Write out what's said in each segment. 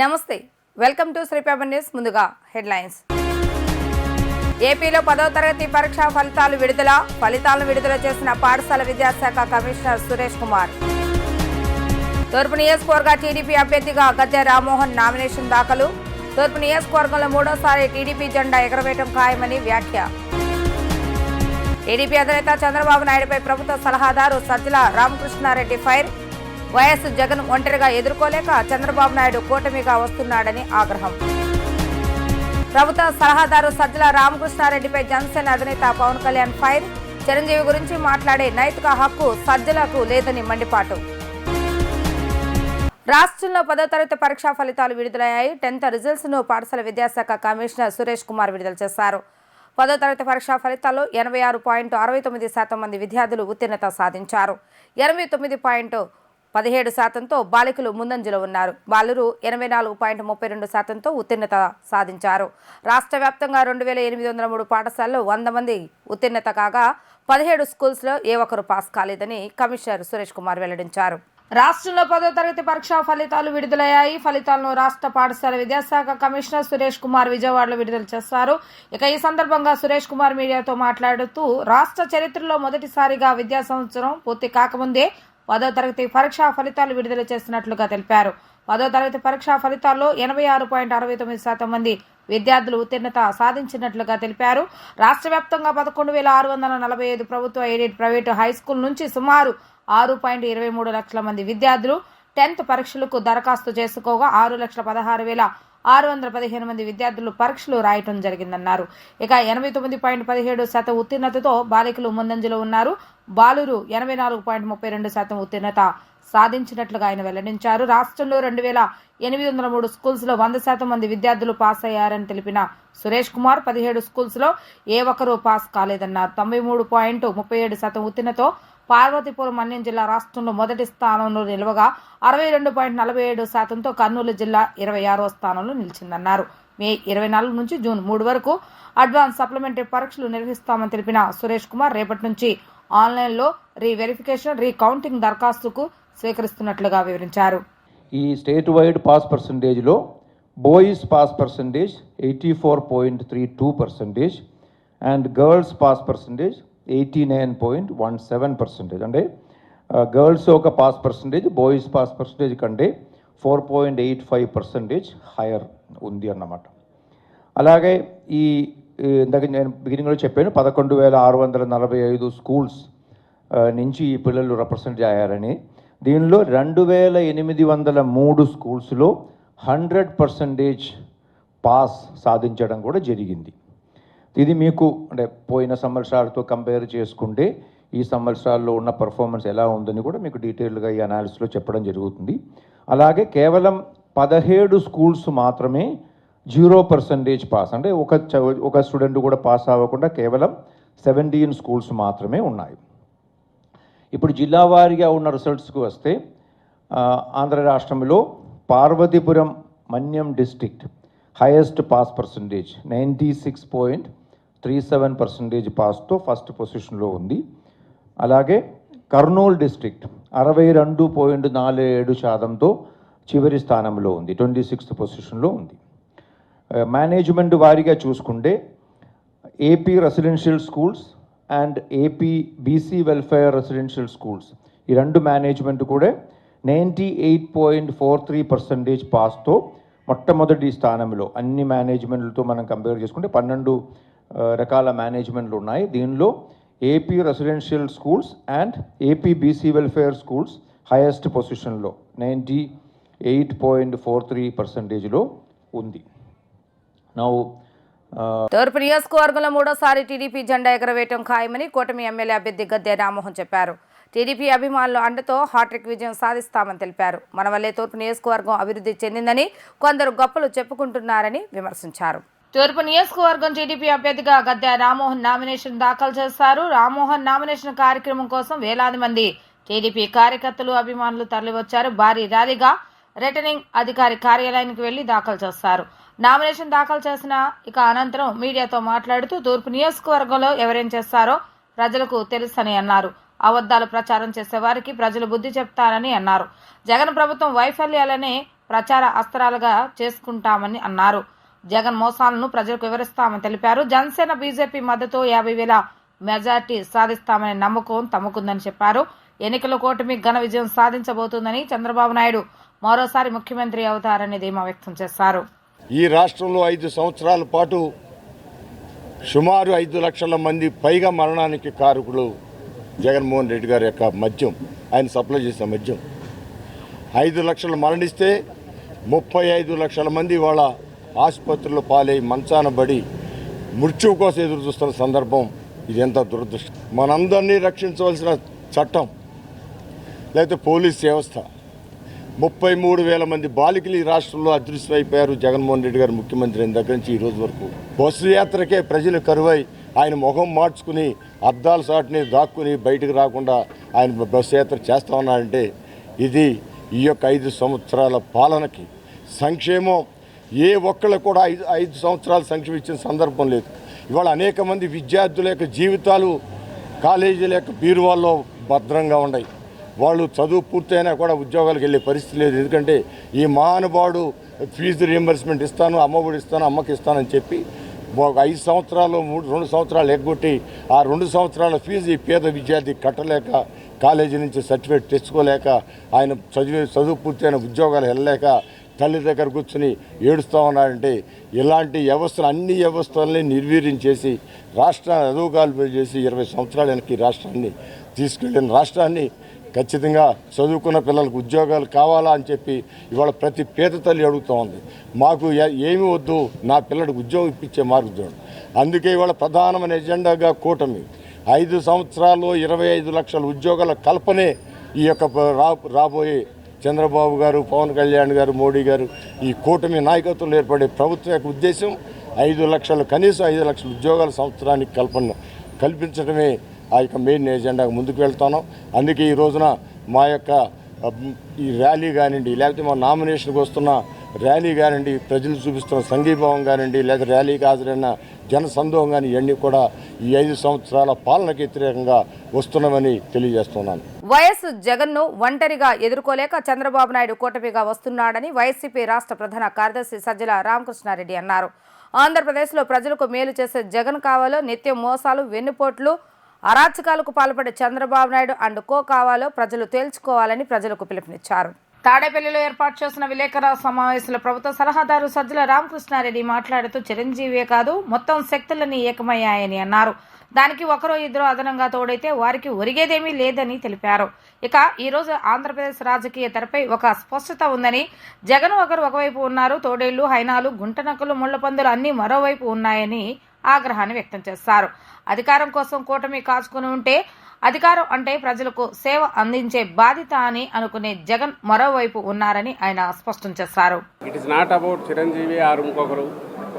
నమస్తే, welcome to Sri paper news. ముందుగా headlines. ఏపీలో 10వ తరగతి పరీక్షా ఫలితాలను విడుదల చేసిన పాఠశాల విద్యాశాఖ కమిషనర్ సురేష్ కుమార్. తూర్పు నియోజకవర్గ టీడీపీ అభ్యర్థిగా గద్దె రామ్మోహన్ నామినేషన్ దాఖలు. తూర్పు నియోజకవర్గంలో మూడోసారి టీడీపీ జెండా ఎగరవేయడం ఖాయమని వ్యాఖ్య. టీడీపీ అధినేత చంద్రబాబు నాయుడుపై ప్రభుత్వ సలహాదారు సజ్జల రామకృష్ణారెడ్డి ఫైర్. వైఎస్ జగన్ ఒంటరిగా ఎదుర్కోలేక చంద్రబాబు నాయుడు కూటమిగా వస్తున్నాడని ఆగ్రహం. ప్రభుత్వ సలహాదారు సజ్జల రామకృష్ణారెడ్డిపై జనసేన అధినేత పవన్ కళ్యాణ్ ఫైర్. చిరంజీవి గురించి మాట్లాడే నైతిక హక్కు సజ్జలకు లేదని మండిపాటు. రాష్ట్రంలో 10వ తరగతి పరీక్షా ఫలితాలు విడుదలయ్యాయి. 10th రిజల్ట్స్ ను పాఠశాల విద్యాశాఖ కమిషనర్ సురేష్ కుమార్ విడుదల చేశారు. 10వ తరగతి పరీక్షా ఫలితాల్లో 86.69% మంది విద్యార్థులు ఉత్తీర్ణత సాధించారు. 89.17%తో బాలికలు ముందంజలో ఉన్నారు. బాలురు 84.32%తో ఉత్తీర్ణత సాధించారు. రాష్ట్ర వ్యాప్తంగా 2803 పాఠశాలలో 100 మంది ఉత్తీర్ణత కాగా 17 స్కూల్స్లో ఏ ఒక్కరు పాస్ కాలేదని కమిషనర్ సురేష్ కుమార్ వెల్లడించారు. రాష్ట్రంలో 10వ తరగతి పరీక్షా ఫలితాలు విడుదలయ్యాయి. ఫలితాలను రాష్ట్ర పాఠశాల విద్యాశాఖ కమిషనర్ సురేష్ కుమార్ విజయవాడలో విడుదల చేశారు. ఈ సందర్భంగా సురేష్ కుమార్ మీడియాతో మాట్లాడుతూ రాష్ట్ర చరిత్రలో మొదటిసారిగా విద్యా సంవత్సరం పూర్తి కాకముందే 10వ తరగతి పరీక్షా ఫలితాలు విడుదల చేసినట్లుగా తెలిపారు. 10వ తరగతి పరీక్షా ఫలితాల్లో 86.69% మంది విద్యార్థులు ఉత్తీర్ణత సాధించినట్లుగా తెలిపారు. రాష్ట్ర వ్యాప్తంగా 11,645 ప్రభుత్వ ఎయిడెడ్ ప్రైవేటు హైస్కూల్ నుంచి సుమారు 6.23 లక్షల మంది విద్యార్థులు 10th పరీక్షలకు దరఖాస్తు చేసుకోగా 6,16,615 మంది విద్యార్థులు పరీక్షలు రాయటం జరిగిందన్నారు. 89.17% ఉత్తీర్ణతతో బాలికలు ముందంజలో ఉన్నారు. బాలురు 84.32% ఉత్తీర్ణత సాధించినట్లుగా ఆయన వెల్లడించారు. రాష్ట్రంలో 2,803 స్కూల్స్ లో 100% మంది విద్యార్థులు పాస్ అయ్యారని తెలిపిన సురేష్ కుమార్ 17 స్కూల్స్ లో ఏ ఒక్కరూ పాస్ కాలేదన్నారు. 93.37% ఉత్తీర్ణతో పార్వతీపురం మన్యం జిల్లా రాష్ట్రంలో మొదటి స్థానంలో నిలవగా 62.47%తో కర్నూలు జిల్లా 26వ స్థానంలో నిలిచిందన్నారు. మే 24 నుంచి జూన్ 3 వరకు అడ్వాన్స్ సప్లిమెంటరీ పరీక్షలు నిర్వహిస్తామని తెలిపిన సురేష్ కుమార్ రేపటి నుంచి ఆన్లైన్లో రీవెరిఫికేషన్ రీకౌంటింగ్ దరఖాస్తుకు స్వీకరిస్తున్నట్లుగా వివరించారు. ఈ స్టేట్ వైడ్ పాస్ పర్సంటేజ్లో boys pass percentage 84.32% and girls pass percentage 89.17%. అంటే గర్ల్స్ ఒక pass percentage boys pass percentage కంటే 4.85% హైయర్ ఉంది అన్నమాట. అలాగే ఈ ఇందాక నేను బిగినింగ్లో చెప్పాను 11,645 స్కూల్స్ నుంచి ఈ పిల్లలు రిప్రజెంట్ అయ్యారని. దీనిలో 2,803 స్కూల్స్లో 100% పాస్ సాధించడం కూడా జరిగింది. ఇది మీకు అంటే పోయిన సంవత్సరాలతో కంపేర్ చేసుకుంటే ఈ సంవత్సరాల్లో ఉన్న పర్ఫార్మెన్స్ ఎలా ఉందని కూడా మీకు డీటెయిల్గా ఈ అనాలిసిస్లో చెప్పడం జరుగుతుంది. అలాగే కేవలం 17 స్కూల్స్ మాత్రమే 0% పాస్, అంటే ఒక స్టూడెంట్ కూడా పాస్ అవ్వకుండా కేవలం 17 స్కూల్స్ మాత్రమే ఉన్నాయి. ఇప్పుడు జిల్లా వారీగా ఉన్న రిజల్ట్స్కి వస్తే ఆంధ్ర రాష్ట్రంలో Parvathipuram Manyam district highest pass percentage 96.37% పాస్తో ఫస్ట్ పొజిషన్లో ఉంది. అలాగే కర్నూలు డిస్ట్రిక్ట్ 62.47%తో చివరి స్థానంలో ఉంది, 26th పొజిషన్లో ఉంది. మేనేజ్మెంట్ వారీగా చూసుకుంటే AP residential schools and AP BC welfare residential schools ఈ రెండు మేనేజ్మెంట్ కూడా 98.43% పాస్తో మొట్టమొదటి స్థానంలో. అన్ని మేనేజ్మెంట్లతో మనం కంపేర్ చేసుకుంటే 12 రకాల మేనేజ్మెంట్లు ఉన్నాయి. దీనిలో AP residential schools and AP BC welfare schools highest పొజిషన్లో 98.43%లో ఉంది. తూర్పు నియోజకవర్గంలో మూడోసారి టీడీపీ జెండా ఎగరవేయడం ఖాయమని కూటమి ఎమ్మెల్యే అభ్యర్థి గద్దె రామ్మోహన్ చెప్పారు. టీడీపీ అభిమానుల అండతో హాట్రిక్ విజయం సాధిస్తామని తెలిపారు. మన వల్లే తూర్పు నియోజకవర్గం అభివృద్ధి చెందిందని కొందరు గొప్పలు చెప్పుకుంటున్నారని విమర్శించారు. తూర్పు నియోజకవర్గం టీడీపీ అభ్యర్థిగా గద్దె రామ్మోహన్ నామినేషన్ దాఖలు చేశారు. రామ్మోహన్ నామినేషన్ కార్యక్రమం కోసం వేలాది మంది టీడీపీ కార్యకర్తలు అభిమానులు తరలివచ్చారు. భారీ ర్యాలీగా రిటర్నింగ్ అధికారి కార్యాలయానికి వెళ్లి దాఖలు చేస్తారు. నామినేషన్ దాఖలు చేసిన అనంతరం మీడియాతో మాట్లాడుతూ తూర్పు నియోజకవర్గంలో ఎవరేం చేస్తారో ప్రజలకు తెలుసని అన్నారు. అబద్దాలు ప్రచారం చేసే వారికి ప్రజలు బుద్ధి చెప్తారని అన్నారు. జగన్ ప్రభుత్వం వైఫల్యాలనే ప్రచార అస్త్రాలుగా చేసుకుంటామని అన్నారు. జగన్ మోసాలను ప్రజలకు వివరిస్తామని తెలిపారు. జనసేన బీజేపీ మద్దతు 50,000 మెజార్టీ సాధిస్తామనే నమ్మకం తమకుందని చెప్పారు. ఎన్నికల కూటమి ఘన విజయం సాధించబోతుందని, చంద్రబాబు నాయుడు మరోసారి ముఖ్యమంత్రి అవుతారని ధీమా వ్యక్తం చేశారు. ఈ రాష్ట్రంలో 5 సంవత్సరాల పాటు సుమారు 5 లక్షల మంది పైగా మరణానికి కారకులు జగన్మోహన్ రెడ్డి గారి యొక్క మద్యం, ఆయన సప్లై చేసిన మద్యం. 5 లక్షలు మరణిస్తే 35 లక్షల మంది వాళ్ళ ఆసుపత్రుల్లో పాలై మంచాన పడి మృత్యువు కోసం ఎదురు చూస్తున్న సందర్భం. ఇది ఎంత దురదృష్టం. మనందరినీ రక్షించవలసిన చట్టం లేకపోతే పోలీస్ వ్యవస్థ, 33,000 మంది బాలికలు ఈ రాష్ట్రంలో అదృశ్యమైపోయారు జగన్మోహన్ రెడ్డి గారు ముఖ్యమంత్రి అయిన దగ్గర నుంచి ఈ రోజు వరకు. బస్సు యాత్రకే ప్రజలు కరువై ఆయన ముఖం మార్చుకుని అద్దాల సాటుని దాక్కుని బయటకు రాకుండా ఆయన బస్సు యాత్ర చేస్తా ఉన్నారంటే ఇది ఈ యొక్క 5 సంవత్సరాల పాలనకి సంక్షేమం ఏ ఒక్కళ్ళు కూడా 5 సంవత్సరాలు సంక్షేమం ఇచ్చిన సందర్భం లేదు. ఇవాళ అనేక మంది విద్యార్థుల యొక్క జీవితాలు కాలేజీల యొక్క బీరువాల్లో భద్రంగా ఉన్నాయి. వాళ్ళు చదువు పూర్తయినా కూడా ఉద్యోగాలకు వెళ్ళే పరిస్థితి లేదు. ఎందుకంటే ఈ మహానుభావుడు ఫీజు రియంబర్స్మెంట్ ఇస్తాను, అమ్మఒడి ఇస్తాను, అమ్మకి ఇస్తానని చెప్పి 5 సంవత్సరాలు 2 సంవత్సరాలు ఎగ్గొట్టి ఆ 2 సంవత్సరాల ఫీజు ఈ పేద విద్యార్థి కట్టలేక, కాలేజీ నుంచి సర్టిఫికేట్ తెచ్చుకోలేక, ఆయన చదువు పూర్తయిన ఉద్యోగాలు వెళ్ళలేక తల్లి దగ్గర కూర్చుని ఏడుస్తూ ఉన్నారంటే ఇలాంటి వ్యవస్థలు, అన్ని వ్యవస్థలని నిర్వీర్యం చేసి రాష్ట్రాన్ని అధోగాలు చేసి 20 సంవత్సరాల వెనక్కి రాష్ట్రాన్ని తీసుకెళ్ళిన రాష్ట్రాన్ని ఖచ్చితంగా చదువుకున్న పిల్లలకు ఉద్యోగాలు కావాలా అని చెప్పి ఇవాళ ప్రతి పేద తల్లి అడుగుతూ ఉంది. మాకు ఏమి వద్దు, నా పిల్లడికి ఉద్యోగం ఇప్పించే మార్గం. అందుకే ఇవాళ ప్రధానమైన ఎజెండాగా కూటమి 5 సంవత్సరాల్లో 25 లక్షల ఉద్యోగాల కల్పనే ఈ యొక్క రాబోయే చంద్రబాబు గారు, పవన్ కళ్యాణ్ గారు, మోడీ గారు ఈ కూటమి నాయకత్వంలో ఏర్పడే ప్రభుత్వం యొక్క ఉద్దేశం 5 లక్షలు, కనీసం 5 లక్షల ఉద్యోగాల సంవత్సరానికి కల్పించడమే ఆ యొక్క మెయిన్ ఎజెండాగా ముందుకు వెళ్తున్నాం. అందుకే ఈ రోజున మా యొక్క ఈ ర్యాలీ కానివ్వండి, లేకపోతే మా నామినేషన్కి వస్తున్న ర్యాలీ కానివ్వండి, ప్రజలు చూపిస్తున్న సంఘీభావం కానివ్వండి, లేదా ర్యాలీకి హాజరైన జన సందోహం కానీ ఇవన్నీ కూడా ఈ 5 సంవత్సరాల పాలనకు వ్యతిరేకంగా వస్తున్నామని తెలియజేస్తున్నాను. వైఎస్ జగన్ను ఒంటరిగా ఎదుర్కోలేక చంద్రబాబు నాయుడు కూటమిగా వస్తున్నాడని వైసీపీ రాష్ట్ర ప్రధాన కార్యదర్శి సజ్జల రామకృష్ణారెడ్డి అన్నారు. ఆంధ్రప్రదేశ్లో ప్రజలకు మేలు చేసే జగన్ కావాలో, నిత్యం మోసాలు, వెన్నుపోట్లు, అరాచకాలకు పాల్పడే చంద్రబాబు నాయుడు అండ్ కో కావాలో ప్రజలు తేల్చుకోవాలని ప్రజలకు పిలుపునిచ్చారు. తాడేపల్లిలో ఏర్పాటు చేసిన విలేకరుల సమావేశంలో ప్రభుత్వ సలహాదారు సజ్జల రామకృష్ణారెడ్డి మాట్లాడుతూ చిరంజీవే కాదు మొత్తం శక్తులన్నీ ఏకమయ్యాయని అన్నారు. దానికి ఒకరో ఇద్దరు అదనంగా తోడైతే వారికి ఒరిగేదేమీ లేదని తెలిపారు. ఇక ఈరోజు ఆంధ్రప్రదేశ్ రాజకీయ తెరపై ఒక స్పష్టత ఉందని, జగన్ ఒకవైపు ఉన్నారు, తోడేళ్లు, హైనాలు, గుంటనక్కలు, ముళ్లపందులు అన్నీ మరోవైపు ఉన్నాయని ఆగ్రహాన్ని వ్యక్తం చేశారు. అధికారం కోసం కూటమి కాచుకుని ఉంటే అధికారం అంటే ప్రజలకు సేవ అందించే బాధ్యత అని అనుకునే జగన్ మరోవైపు ఉన్నారని ఆయన స్పష్టం చేశారు. It is not about Chiranjeevi ఆరు ఇంకొకరు,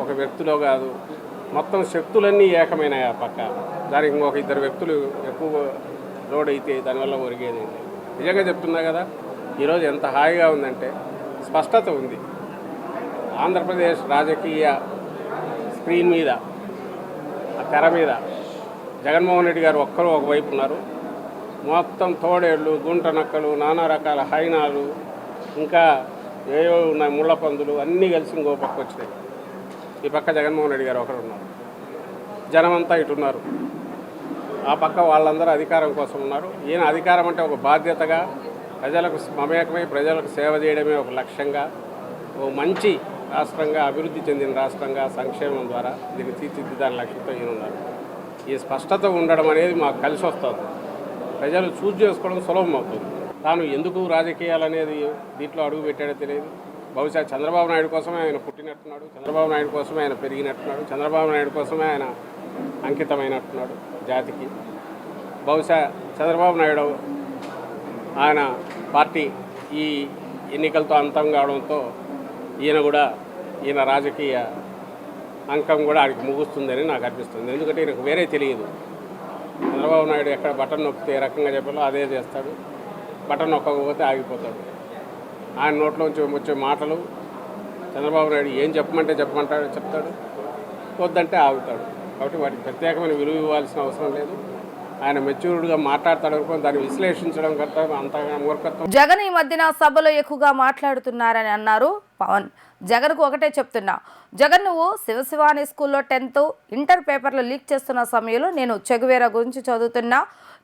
ఒక వ్యక్తిలో కాదు, మొత్తం శక్తులన్నీ ఏకమైనాయి. ఆ పక్క దానికి ఇంకొక 2 వ్యక్తులు ఎక్కువ లోడ్ అయితే దానివల్ల ఒరిగేది. నిజంగా చెప్తున్నా కదా, ఈరోజు ఎంత హాయిగా ఉందంటే స్పష్టత ఉంది. ఆంధ్రప్రదేశ్ రాజకీయ స్క్రీన్ మీద, ఆ తెర మీద జగన్మోహన్ రెడ్డి గారు ఒక్కరు ఒకవైపు ఉన్నారు. మొత్తం తోడేళ్ళు, గుంట నక్కలు, నానా రకాల హైనాలు, ఇంకా ఏవో ఉన్నాయి, ముళ్ళ పందులు అన్నీ కలిసి ఇంకో పక్క వచ్చినాయి. ఈ పక్క జగన్మోహన్ రెడ్డి గారు ఒకరు ఉన్నారు. జనమంతా ఇటు ఉన్నారు. ఆ పక్క వాళ్ళందరూ అధికారం కోసం ఉన్నారు. ఈయన అధికారం అంటే ఒక బాధ్యతగా, ప్రజలకు మమేకమై ప్రజలకు సేవ చేయడమే ఒక లక్ష్యంగా, ఓ మంచి రాష్ట్రంగా, అభివృద్ధి చెందిన రాష్ట్రంగా సంక్షేమం ద్వారా దీన్ని తీర్చిదిద్దాని లక్ష్యంతో ఈయన ఉన్నారు. ఈ స్పష్టత ఉండడం అనేది మాకు కలిసి వస్తుంది. ప్రజలు చూజ్ చేసుకోవడం సులభం అవుతుంది. తాను ఎందుకు రాజకీయాలు అనేది దీంట్లో అడుగు పెట్టాడో తెలియదు. బహుశా చంద్రబాబు నాయుడు కోసమే ఆయన పుట్టినట్టున్నాడు, చంద్రబాబు నాయుడు కోసమే ఆయన పెరిగినట్టున్నాడు, చంద్రబాబు నాయుడు కోసమే ఆయన అంకితమైనట్టున్నాడు జాతికి. బహుశా చంద్రబాబు నాయుడు ఆయన పార్టీ ఈ ఎన్నికలతో అంతం కావడంతో ఈయన రాజకీయ అంకం కూడా ఆడికి ముగుస్తుందని నాకు అనిపిస్తుంది. ఎందుకంటే ఈయనకు వేరే తెలియదు. చంద్రబాబు నాయుడు ఎక్కడ బటన్ నొక్కితే ఏ రకంగా చెప్పాలో అదే చేస్తాడు, బటన్ నొక్కకపోతే ఆగిపోతాడు. ఆయన నోట్లోంచి వచ్చే మాటలు చంద్రబాబు నాయుడు ఏం చెప్పమంటే చెప్తాడు, వద్దంటే ఆగుతాడు. కాబట్టి వాటికి ప్రత్యేకమైన విలువ ఇవ్వాల్సిన అవసరం లేదు. ఆయన మెచ్యూర్డ్గా మాట్లాడతాడు అనుకో దాన్ని విశ్లేషించడం కరెక్ట్ అంతగా మూర్ఖత్వం. జగన్ ఈ మధ్యన సభలో ఎక్కువగా మాట్లాడుతున్నారని అన్నారు పవన్. జగన్కు ఒకటే చెప్తున్నా, జగన్ నువ్వు శివశివాని స్కూల్లో 10th ఇంటర్ పేపర్లు లీక్ చేస్తున్న సమయంలో నేను చెగువేరా గురించి చదువుతున్నా,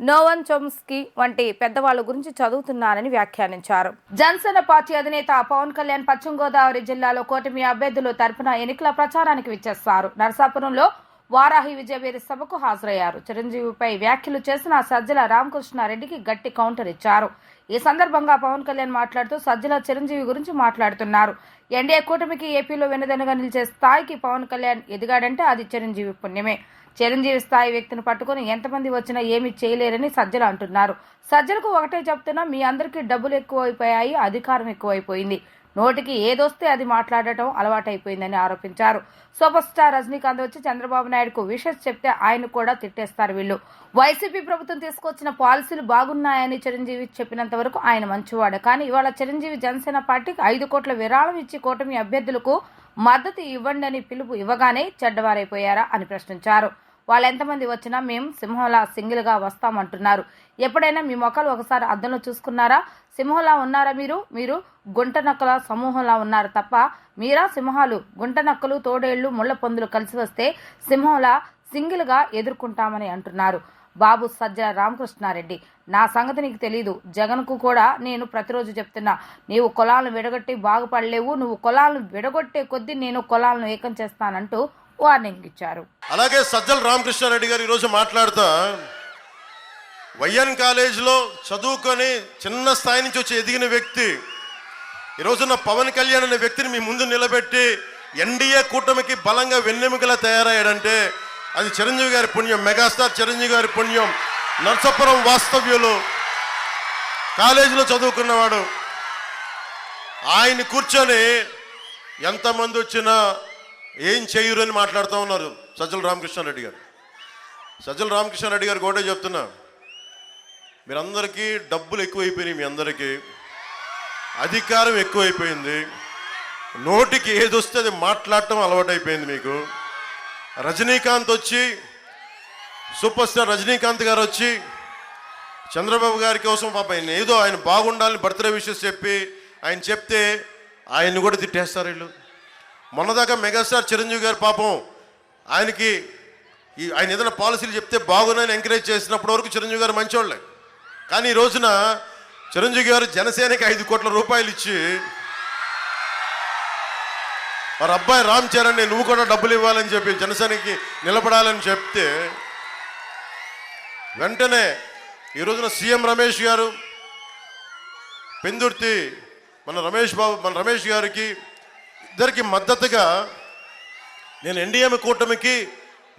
నోవన్ చోమ్స్కీ వంటి పెద్దవాళ్ళ గురించి చదువుతున్నానని వ్యాఖ్యానించారు. జనసేన పార్టీ అధినేత పవన్ కళ్యాణ్ పశ్చిమ గోదావరి జిల్లాలో కూటమి అభ్యర్థుల తరపున ఎన్నికల ప్రచారానికి విచ్చేస్తారు. నరసాపురంలో వారాహి విజయవేరి సభకు హాజరయ్యారు. చిరంజీవిపై వ్యాఖ్యలు చేసిన సజ్జల రామకృష్ణారెడ్డికి గట్టి కౌంటర్ ఇచ్చారు. ఈ సందర్భంగా పవన్ కళ్యాణ్ మాట్లాడుతూ సజ్జల చిరంజీవి గురించి మాట్లాడుతున్నారు. ఎన్డీఏ కూటమికి ఏపీలో వెనుదనుగా నిలిచే స్థాయికి పవన్ కళ్యాణ్ ఎదిగాడంటే అది చిరంజీవి పుణ్యమే. చిరంజీవి స్థాయి వ్యక్తిని పట్టుకుని ఎంతమంది వచ్చినా ఏమీ చేయలేరని సజ్జల అంటున్నారు. సజ్జలకు ఒకటే చెప్తున్నా, మీ అందరికీ డబ్బులు ఎక్కువైపోయాయి, అధికారం ఎక్కువైపోయింది, నోటికి ఏదొస్తే అది మాట్లాడటం అలవాటైపోయిందని ఆరోపించారు. సూపర్ స్టార్ రజనీకాంత్ వచ్చి చంద్రబాబు నాయుడుకు విషెస్ చెప్తే ఆయన కూడా తిట్టేస్తారు వీళ్ళు. వైసీపీ ప్రభుత్వం తీసుకొచ్చిన పాలసీలు బాగున్నాయని చిరంజీవి చెప్పినంత వరకు ఆయన మంచివాడు. కానీ ఇవాళ చిరంజీవి జనసేన పార్టీకి 5 కోట్ల విరాళం ఇచ్చి కూటమి అభ్యర్థులకు మద్దతు ఇవ్వండి అని పిలుపు ఇవ్వగానే చెడ్డవారైపోయారా అని ప్రశ్నించారు. వాళ్ళు ఎంతమంది వచ్చినా మేము సింహంలా సింగిల్గా వస్తామంటున్నారు. ఎప్పుడైనా మీ మొక్కలు ఒకసారి అద్దంలో చూసుకున్నారా? సింహంలా ఉన్నారా మీరు గుంట నక్కల సమూహంలా ఉన్నారు తప్ప మీరా సింహాలు? గుంట నక్కలు, తోడేళ్లు, ముళ్ల పందులు కలిసి వస్తే సింహంలా సింగిల్గా ఎదుర్కొంటామని అంటున్నారు బాబు సజ్జల రామకృష్ణారెడ్డి. నా సంగతి నీకు తెలీదు. జగన్కు కూడా నేను ప్రతిరోజు చెప్తున్నా, నీవు కులాలను విడగొట్టి బాగుపడలేవు, నువ్వు కులాలను విడగొట్టే కొద్దీ నేను కులాలను ఏకం చేస్తానంటూ వార్నింగ్ ఇచ్చారు. అలాగే సజ్జల రామకృష్ణారెడ్డి గారు ఈరోజు మాట్లాడుతూ వైఎన్ కాలేజీలో చదువుకొని చిన్న స్థాయి నుంచి వచ్చి ఎదిగిన వ్యక్తి ఈరోజున్న పవన్ కళ్యాణ్ అనే వ్యక్తిని మీ ముందు నిలబెట్టి ఎన్డీఏ కూటమికి బలంగా వెన్నెముకలా తయారయ్యాడంటే అది చిరంజీవి గారి పుణ్యం, మెగాస్టార్ చిరంజీవి గారి పుణ్యం. నర్సాపురం వాస్తవ్యులు, కాలేజీలో చదువుకున్నవాడు. ఆయన కూర్చొని ఎంతమంది వచ్చినా ఏం చేయరు అని మాట్లాడుతూ ఉన్నారు సజ్జల రామకృష్ణారెడ్డి గారు. సజ్జల రామకృష్ణారెడ్డి గారు కూడా చెప్తున్నా, మీరందరికీ డబ్బులు ఎక్కువైపోయినాయి, మీ అందరికీ అధికారం ఎక్కువైపోయింది, నోటికి ఏదొస్తే అది మాట్లాడటం అలవాటైపోయింది మీకు. రజనీకాంత్ వచ్చి, సూపర్ స్టార్ రజనీకాంత్ గారు వచ్చి చంద్రబాబు గారి కోసం పాప ఆయన ఏదో ఆయన బాగుండాలని బర్త్డే విషెస్ చెప్పి ఆయన చెప్తే ఆయన్ని కూడా తిట్టేస్తారు వీళ్ళు. మొన్నదాకా మెగాస్టార్ చిరంజీవి గారు పాపం ఆయనకి ఆయన ఏదైనా పాలసీలు చెప్తే బాగున్నాయని ఎంకరేజ్ చేసినప్పటి వరకు చిరంజీవి గారు మంచివాళ్ళే. కానీ ఈ రోజున చిరంజీవి గారు జనసేనకి 5 కోట్ల రూపాయలు ఇచ్చి వారి అబ్బాయి రామ్ చరణ్ నువ్వు కూడా డబ్బులు ఇవ్వాలని చెప్పి జనసేనకి నిలబడాలని చెప్తే వెంటనే ఈ రోజున సీఎం రమేష్ గారు పెందుర్తి మన రమేష్ గారికి ఇద్దరికి మద్దతుగా నేను ఎన్డీఏ కూటమికి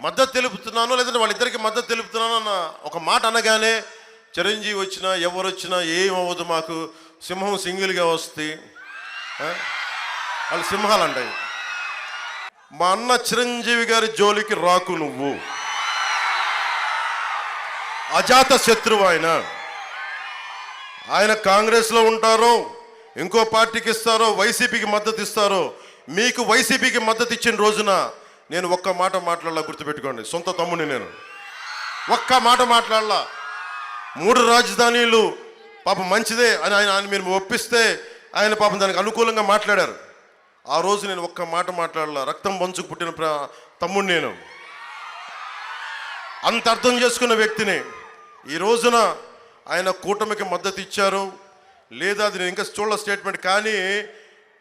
మద్దతు తెలుపుతున్నాను, లేదంటే వాళ్ళిద్దరికి మద్దతు తెలుపుతున్నాను అన్న ఒక మాట అనగానే చిరంజీవి వచ్చినా ఎవరు వచ్చినా ఏమవ్వదు, మాకు సింహం సింగిల్గా వస్తే వాళ్ళు సింహాలు అంటాయి. మా అన్న చిరంజీవి గారి జోలికి రాకు నువ్వు, అజాత శత్రువు ఆయన కాంగ్రెస్లో ఉంటారో ఇంకో పార్టీకి ఇస్తారో వైసీపీకి మద్దతు ఇస్తారో, మీకు వైసీపీకి మద్దతు ఇచ్చిన రోజున నేను ఒక్క మాట మాట్లాడాల, గుర్తుపెట్టుకోండి. సొంత తమ్ముడిని నేను ఒక్క మాట మాట్లాడాల. 3 రాజధానీలు పాపం మంచిదే అని ఆయన మీరు ఒప్పిస్తే ఆయన పాపం దానికి అనుకూలంగా మాట్లాడారు. ఆ రోజు నేను ఒక్క మాట మాట్లాడాల. రక్తం పంచుకు పుట్టిన తమ్ముడు నేను, అంత అర్థం చేసుకున్న వ్యక్తిని. ఈ రోజున ఆయన కూటమికి మద్దతు ఇచ్చారు లేదా అది నేను ఇంకా చూడల స్టేట్మెంట్. కానీ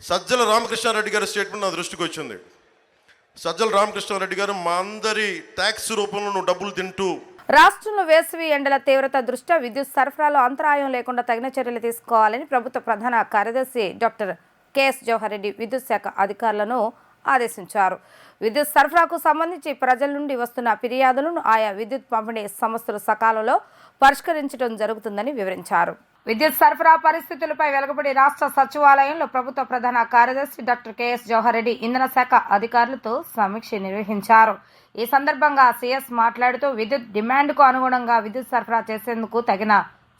సజ్జల రామకృష్ణారెడ్డి గారి స్టేట్మెంట్ నా దృష్టికి వచ్చింది. సజ్జల రామకృష్ణారెడ్డి గారు, మా అందరి ట్యాక్స్ రూపంలో నువ్వు డబ్బులు తింటూ. రాష్ట్రంలో వేసవి ఎండల తీవ్రత దృష్ట్యా విద్యుత్ సరఫరాలో అంతరాయం లేకుండా తగిన చర్యలు తీసుకోవాలని ప్రభుత్వ ప్రధాన కార్యదర్శి డాక్టర్ కెఎస్ జవహర్ రెడ్డి విద్యుత్ శాఖ అధికారులను ఆదేశించారు. విద్యుత్ సరఫరాకు సంబంధించి ప్రజల నుండి వస్తున్న ఫిర్యాదులను ఆయా విద్యుత్ పంపిణీ సంస్థలు సకాలంలో పరిష్కరించడం జరుగుతుందని వివరించారు. విద్యుత్ సరఫరా పరిస్థితులపై వెలుగుబడి రాష్ట్ర సచివాలయంలో ప్రభుత్వ ప్రధాన కార్యదర్శి డాక్టర్ కెఎస్ జవహర్ రెడ్డి ఇంధన శాఖ అధికారులతో సమీక్ష నిర్వహించారు. ఈ సందర్భంగా సిఎస్ మాట్లాడుతూ విద్యుత్ డిమాండ్కు అనుగుణంగా విద్యుత్ సరఫరా చేసేందుకు తగిన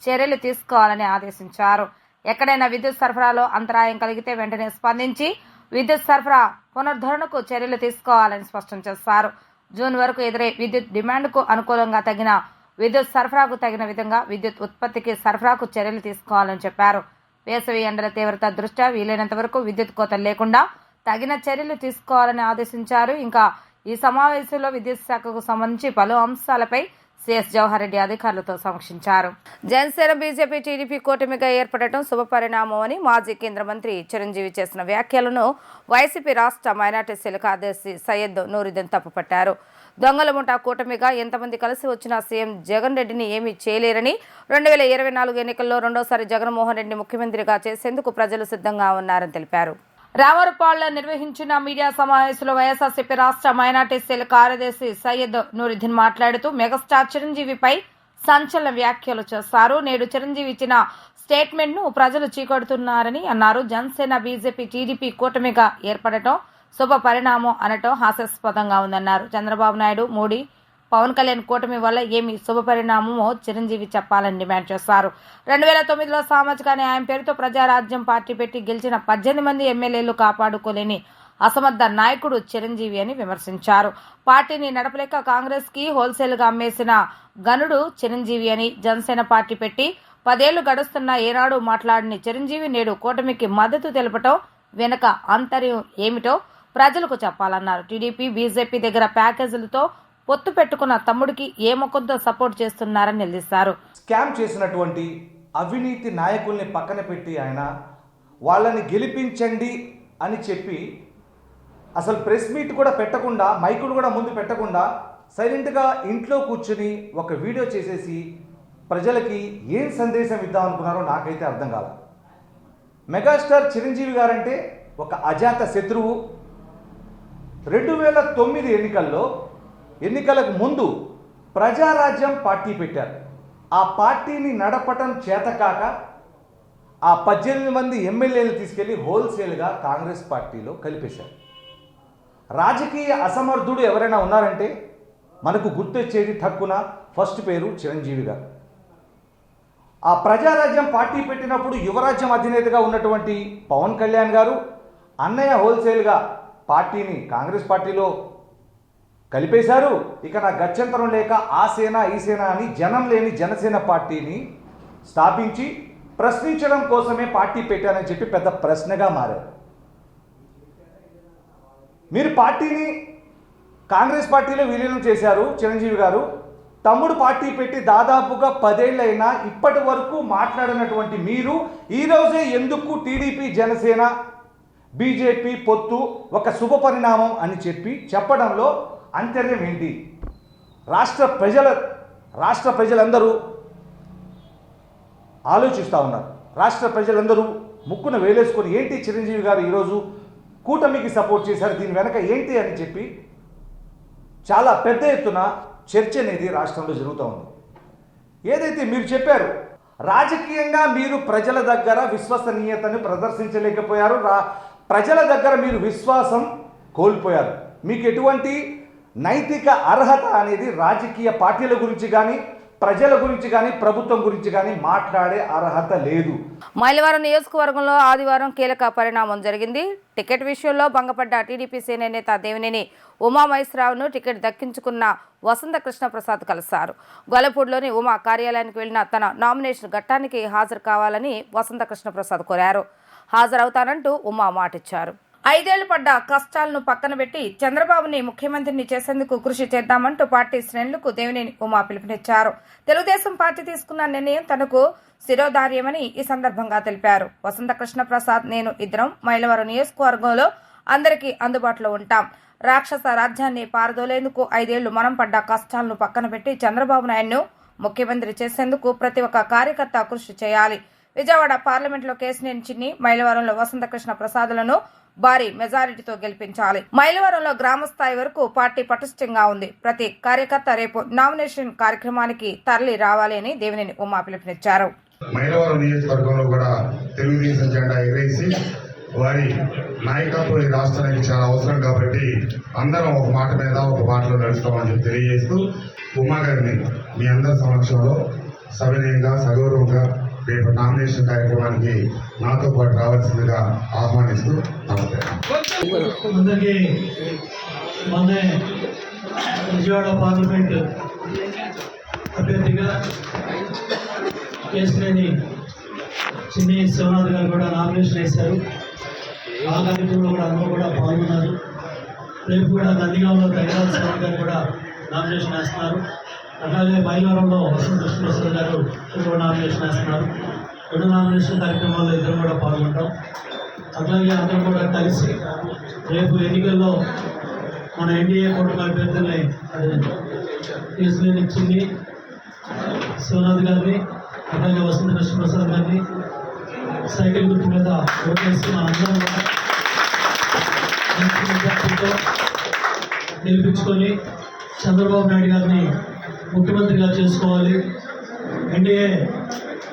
చర్యలు తీసుకోవాలని ఆదేశించారు. ఎక్కడైనా విద్యుత్ సరఫరాలో అంతరాయం కలిగితే వెంటనే స్పందించి విద్యుత్ సరఫరా పునరుద్ధరణకు చర్యలు తీసుకోవాలని స్పష్టం చేశారు. జూన్ వరకు ఎదురే విద్యుత్ డిమాండ్కు అనుకూలంగా తగిన విద్యుత్ సరఫరాకు తగిన విధంగా విద్యుత్ ఉత్పత్తికి సరఫరాకు చర్యలు తీసుకోవాలని చెప్పారు. వేసవి ఎండల తీవ్రత దృష్ట్యా వీలైనంత వరకు విద్యుత్ కోత లేకుండా తగిన చర్యలు తీసుకోవాలని ఆదేశించారు. ఇంకా ఈ సమావేశంలో విద్యుత్ శాఖకు సంబంధించి పలు అంశాలపై సిఎస్ జవహర్ రెడ్డి అధికారులతో సమీక్షించారు. జనసేన బీజేపీ టీడీపీ కూటమిగా ఏర్పడటం శుభపరిణామం అని మాజీ కేంద్ర మంత్రి చిరంజీవి చేసిన వ్యాఖ్యలను వైసీపీ రాష్ట్ర మైనార్టీ సెల్ కార్యదర్శి సయ్యద్ నూరుద్దీన్ తప్పుపట్టారు. దొంగల ముఠా కూటమిగా ఎంతమంది కలిసి వచ్చినా సీఎం జగన్ రెడ్డిని ఏమీ చేయలేరని 2024 ఎన్నికల్లో రెండోసారి జగన్మోహన్ రెడ్డిని ముఖ్యమంత్రిగా చేసేందుకు ప్రజలు సిద్ధంగా ఉన్నారని తెలిపారు. రామవరపాడులో నిర్వహించిన మీడియా సమావేశంలో వైఎస్ఆర్సీపీ రాష్ట్ర మైనార్టీ సెల్ కార్యదర్శి సయ్యద్ నూరుద్దీన్ మాట్లాడుతూ మెగాస్టార్ చిరంజీవిపై సంచలన వ్యాఖ్యలు చేశారు. నేడు చిరంజీవి ఇచ్చిన స్టేట్మెంట్ ను ప్రజలు చీకొడుతున్నారని అన్నారు. జనసేన బీజేపీ టీడీపీ కూటమిగా ఏర్పడటం శుభ పరిణామం అనటం హాస్యాస్పదంగా ఉందన్నారు. చంద్రబాబు నాయుడు, మోడీ, పవన్ కళ్యాణ్ కూటమి వల్ల ఏమి శుభ పరిణామమో చిరంజీవి చెప్పాలని డిమాండ్ చేశారు. 2009లో సామాజిక న్యాయం పేరుతో ప్రజారాజ్యం పార్టీ పెట్టి గెలిచిన 18 మంది ఎమ్మెల్యేలు కాపాడుకోలేని అసమర్థ నాయకుడు చిరంజీవి అని విమర్శించారు. పార్టీని నడపలేక కాంగ్రెస్ కి హోల్సేల్ గా అమ్మేసిన గనుడు చిరంజీవి అని, జనసేన పార్టీ పెట్టి 10 ఏళ్లు గడుస్తున్నా ఏనాడు మాట్లాడని చిరంజీవి నేడు కూటమికి మద్దతు తెలపటం వెనుక ఆంతర్యం ఏమిటో ప్రజలకు చెప్పాలన్నారు. టీడీపీ, బీజేపీ దగ్గర ప్యాకేజీలతో పొత్తు పెట్టుకున్న తమ్ముడికి ఏ ముఖంతో సపోర్ట్ చేస్తున్నారని నిలదీశారు. స్కామ్ చేసినటువంటి అవినీతి నాయకుల్ని పక్కన పెట్టి ఆయన వాళ్ళని గెలిపించండి అని చెప్పి అసలు ప్రెస్ మీట్ కూడా పెట్టకుండా, మైకులు కూడా ముందు పెట్టకుండా సైలెంట్గా ఇంట్లో కూర్చుని ఒక వీడియో చేసేసి ప్రజలకి ఏం సందేశం ఇద్దాం అనుకున్నారో నాకైతే అర్థం కాదు. మెగాస్టార్ చిరంజీవి గారంటే ఒక అజాత శత్రువు. 2009 ఎన్నికలకు ముందు ప్రజారాజ్యం పార్టీ పెట్టారు. ఆ పార్టీని నడపటం చేతకాక ఆ 18 మంది ఎమ్మెల్యేలు తీసుకెళ్లి హోల్సేల్గా కాంగ్రెస్ పార్టీలో కలిపేశారు. రాజకీయ అసమర్థుడు ఎవరైనా ఉన్నారంటే మనకు గుర్తొచ్చేది తక్కువ ఫస్ట్ పేరు చిరంజీవి గారు. ఆ ప్రజారాజ్యం పార్టీ పెట్టినప్పుడు యువరాజ్యం అధినేతగా ఉన్నటువంటి పవన్ కళ్యాణ్ గారు అన్నయ్య హోల్సేల్గా పార్టీని కాంగ్రెస్ పార్టీలో కలిపేశారు. ఇక నా గత్యంతరం లేక ఆ సేన ఈ సేన అని జనం లేని జనసేన పార్టీని స్థాపించి ప్రశ్నించడం కోసమే పార్టీ పెట్టారని చెప్పి పెద్ద ప్రశ్నగా మారారు. మీరు పార్టీని కాంగ్రెస్ పార్టీలో విలీనం చేశారు. చిరంజీవి గారు తమ్ముడు పార్టీ పెట్టి దాదాపుగా 10 ఏళ్ళైనా ఇప్పటి వరకు మాట్లాడినటువంటి మీరు ఈరోజే ఎందుకు టీడీపీ, జనసేన, బీజేపీ పొత్తు ఒక శుభ పరిణామం అని చెప్పి చెప్పడంలో అంతర్యం ఏంటి? రాష్ట్ర ప్రజలందరూ ఆలోచిస్తూ ఉన్నారు. రాష్ట్ర ప్రజలందరూ ముక్కున వేలేసుకొని ఏంటి చిరంజీవి గారు ఈరోజు కూటమికి సపోర్ట్ చేశారు, దీని వెనక ఏంటి అని చెప్పి చాలా పెద్ద ఎత్తున చర్చ అనేది రాష్ట్రంలో జరుగుతూ ఉంది. ఏదైతే మీరు చెప్పారు, రాజకీయంగా మీరు ప్రజల దగ్గర విశ్వసనీయతను ప్రదర్శించలేకపోయారు. ప్రజల దగ్గర మీరు విశ్వాసం కోల్పోయారు. మీకు ఎటువంటి నైతిక అర్హత అనేది రాజకీయ పార్టీల గురించి కానీ, ప్రజల గురించి కానీ, ప్రభుత్వం గురించి కానీ మాట్లాడే అర్హత లేదు. మైలవరం నియోజకవర్గంలో ఆదివారం కీలక పరిణామం జరిగింది. టికెట్ విషయంలో భంగపడ్డ టీడీపీ సీనియర్ నేత దేవినేని ఉమామహేశ్వరరావును టికెట్ దక్కించుకున్న వసంత కృష్ణప్రసాద్ కలిశారు. గొల్లపూడిలోని ఉమా కార్యాలయానికి వెళ్లిన తన నామినేషన్ ఘట్టానికి హాజరు కావాలని వసంత కృష్ణప్రసాద్ కోరారు. హాజరవుతానంటూ ఉమా మాటిచ్చారు. 5 ఏళ్లు పడ్డ కష్టాలను పక్కన పెట్టి చంద్రబాబుని ముఖ్యమంత్రిని చేసేందుకు కృషి చేద్దామంటూ పార్టీ శ్రేణులకు దేవినేని ఉమా పిలుపునిచ్చారు. తెలుగుదేశం పార్టీ తీసుకున్న నిర్ణయం తనకు శిరోధార్యమని ఈ సందర్భంగా తెలిపారు. వసంత కృష్ణప్రసాద్, నేను ఇద్దరం మైలవరం నియోజకవర్గంలో అందరికీ అందుబాటులో ఉంటాం. రాక్షస రాజ్యాన్ని పారదోలేందుకు 5 ఏళ్లు మనం పడ్డ కష్టాలను పక్కన పెట్టి చంద్రబాబు నాయుడును ముఖ్యమంత్రి చేసేందుకు ప్రతి ఒక్క కార్యకర్త కృషి చేయాలి. విజయవాడ పార్లమెంట్లో కేశినేని చిన్ని, మైలవరంలో వసంత కృష్ణ ప్రసాద్లను భారీ మెజారిటీతో గెలిపించాలి. మైలవరంలో గ్రామ స్థాయి వరకు పార్టీ పటిష్టంగా ఉంది. ప్రతి కార్యకర్త రేపు నామినేషన్ కార్యక్రమానికి తరలి రావాలి అని దేవినేని ఉమా పిలుపునిచ్చారు. మైలవరం నియోజకవర్గంలో కూడా తెలుగుదేశం జెండా ఎగరేసి వారి నాయకత్వం ఈ రాష్ట్రానికి చాలా అవసరం కాబట్టి అందరం ఒక మాట మీద ఒక మాటలో నడుస్తామని చెప్పి తెలియజేస్తూ ఉమా గారిని మీ అందరి సమక్షంలో సవినయంగా సగౌరవంగా రేపు నామినేషన్ కార్యక్రమానికి నాతో పాటు రావాల్సిందిగా ఆహ్వానిస్తూ అందరికీ మొన్నే విజయవాడ పార్లమెంట్ అభ్యర్థిగా కేసినేని చిన్ని శివనాథ్ గారు కూడా నామినేషన్ వేశారు. ఆ కార్యక్రమంలో కూడా అందరూ కూడా పాల్గొన్నారు. రేపు కూడా నందిగాంలో దైరాజ్ శివనాథ్ గారు కూడా నామినేషన్ వేస్తున్నారు. అలాగే మైలవరంలో వసంత కృష్ణప్రసాద్ గారు కూడా నామినేషన్ వేస్తున్నారు. 2 నామినేషన్ కార్యక్రమాల్లో ఇద్దరు కూడా పాల్గొంటాం. అట్లాగే అందరూ కూడా కలిసి రేపు ఎన్నికల్లో మన ఎన్డీఏ కూటమి అభ్యర్థుల్ని కేసినేని చిన్ని శివనాథ్ గారిని అలాగే వసంత కృష్ణప్రసాద్ గారిని సైకిల్ గుర్తు మీద ఓటేసి మనందరం కూడా మెజార్టీతో గెలిపించుకొని చంద్రబాబు నాయుడు గారిని ముఖ్యమంత్రిగా చేసుకోవాలి. ఎన్డీఏ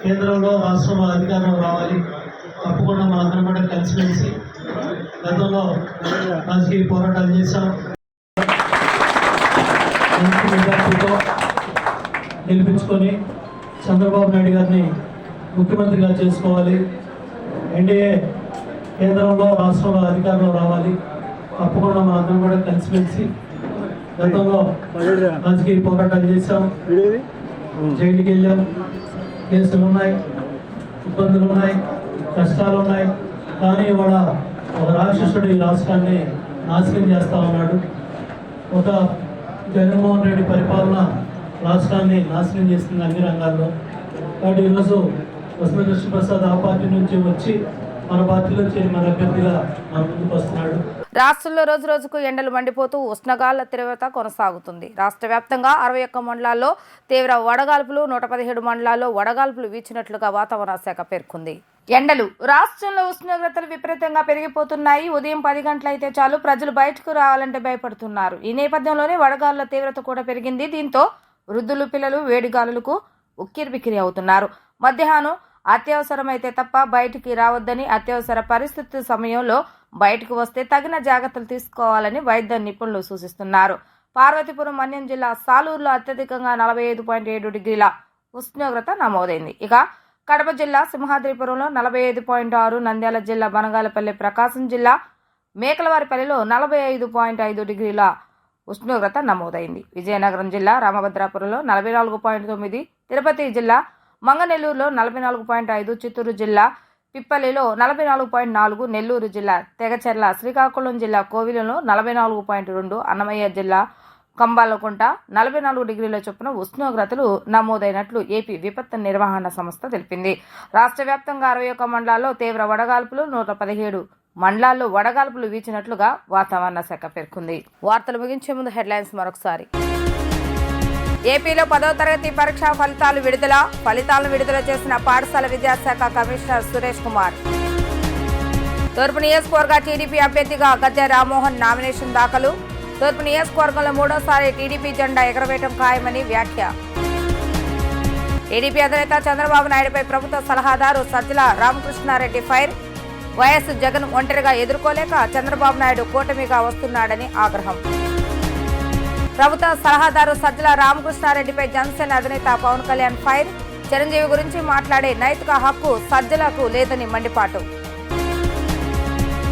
కేంద్రంలో రాష్ట్రంలో అధికారంలో రావాలి. తప్పకుండా మనందరం కూడా కలిసిమెలిసి గతంలో రాజకీయ పోరాటాలు చేశాం. మంచి మెజార్టీతో గెలిపించుకొని చంద్రబాబు నాయుడు గారిని ముఖ్యమంత్రిగా చేసుకోవాలి. ఎన్డీఏ కేంద్రంలో రాష్ట్రంలో అధికారంలో రావాలి. తప్పకుండా మనందరం కూడా కలిసిమెలిసి గతంలో రాజకీయ పోరాటాలు చేశాం. జైలుకి వెళ్ళాం. కేసులు ఉన్నాయి, ఇబ్బందులు ఉన్నాయి, కష్టాలు ఉన్నాయి. కానీ ఇవాళ ఒక రాక్షసుడు ఈ రాష్ట్రాన్ని నాశనం చేస్తూ ఉన్నాడు. ఒక జగన్మోహన్ రెడ్డి పరిపాలన రాష్ట్రాన్ని నాశనం చేస్తుంది అన్ని రంగాల్లో. కాబట్టి ఈరోజు వసంత కృష్ణప్రసాద్ ఆ పార్టీ నుంచి వచ్చి మన పార్టీలో చేరి మన అభ్యర్థిగా మన ముందుకు వస్తున్నాడు. రాష్ట్రంలో రోజు రోజుకు ఎండలు మండిపోతూ ఉష్ణగాళ్ల తీవ్రత కొనసాగుతుంది. రాష్ట్ర వ్యాప్తంగా 61 మండలాల్లో తీవ్ర వడగాల్పులు, 117 మండలాల్లో వడగాల్పులు వీచినట్లుగా వాతావరణ శాఖ పేర్కొంది. ఎండలు రాష్ట్రంలో ఉష్ణోగ్రతలు విపరీతంగా పెరిగిపోతున్నాయి. ఉదయం 10 గంటలైతే చాలు ప్రజలు బయటకు రావాలంటే భయపడుతున్నారు. ఈ నేపథ్యంలోనే వడగాలుల తీవ్రత కూడా పెరిగింది. దీంతో వృద్ధులు, పిల్లలు వేడిగాలులకు ఉక్కిరిబిక్కిరి అవుతున్నారు. మధ్యాహ్నం అత్యవసరమైతే తప్ప బయటికి రావద్దని, అత్యవసర పరిస్థితి సమయంలో బయటకు వస్తే తగిన జాగ్రత్తలు తీసుకోవాలని వైద్య నిపుణులు సూచిస్తున్నారు. పార్వతీపురం మన్యం జిల్లా సాలూరులో అత్యధికంగా 45.7 డిగ్రీల ఉష్ణోగ్రత నమోదైంది. ఇక కడప జిల్లా సింహాద్రిపురంలో 45.6, నంద్యాల జిల్లా బనగాలపల్లి, ప్రకాశం జిల్లా మేకలవారిపల్లిలో 45.5 డిగ్రీల ఉష్ణోగ్రత నమోదైంది. విజయనగరం జిల్లా రామభద్రాపురంలో 44.9, తిరుపతి జిల్లా మంగనెల్లూరులో 44.5, చిత్తూరు జిల్లా పిప్పలిలో 44.4, నెల్లూరు జిల్లా తెగచెర్ల, శ్రీకాకుళం జిల్లా కోవిలలో 44.2, అన్నమయ్య జిల్లా కంబాలకుంట 44 డిగ్రీల చొప్పున ఉష్ణోగ్రతలు నమోదైనట్లు ఏపీ విపత్తు నిర్వహణ సంస్థ తెలిపింది. రాష్ట్ర వ్యాప్తంగా 61 మండలాల్లో తీవ్ర వడగాల్పులు, 117 మండలాల్లో వడగాల్పులు వీచినట్లుగా వాతావరణ శాఖ పేర్కొంది. వార్తలు ముగించే ముందు హెడ్లైన్స్ మరొకసారి. ఏపీలో 10వ తరగతి పరీక్షా ఫలితాలను విడుదల చేసిన పాఠశాల విద్యాశాఖ కమిషనర్ సురేష్ కుమార్. తూర్పు నియోజకవర్గ టీడీపీ అభ్యర్థిగా గద్దె రామ్మోహన్ నామినేషన్ దాఖలు. తూర్పు నియోజకవర్గంలో 3వసారి టీడీపీ జెండా ఎగరవేయడం ఖాయమని వ్యాఖ్య. టీడీపీ అధినేత చంద్రబాబు నాయుడుపై ప్రభుత్వ సలహాదారు సజ్జల రామకృష్ణారెడ్డి ఫైర్. వైఎస్ జగన్ ఒంటరిగా ఎదుర్కోలేక చంద్రబాబు నాయుడు కూటమిగా వస్తున్నాడని ఆగ్రహం. ప్రభుత్వ సలహాదారు సజ్జల రామకృష్ణారెడ్డిపై జనసేన అధినేత పవన్ కళ్యాణ్ ఫైర్. చిరంజీవి గురించి మాట్లాడే నైతిక హక్కు సజ్జలకు లేదని మండిపాటు.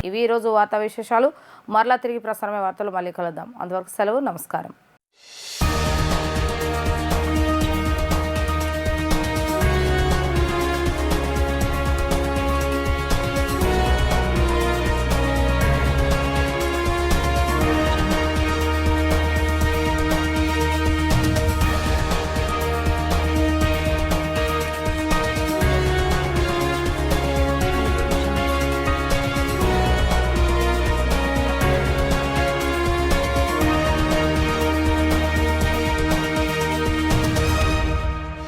ఇవి ఈరోజు వార్తా విశేషాలు. మరలా తిరిగి ప్రసారమే వార్తలు మళ్ళీ కలుద్దాం. అంతవరకు సెలవు. నమస్కారం.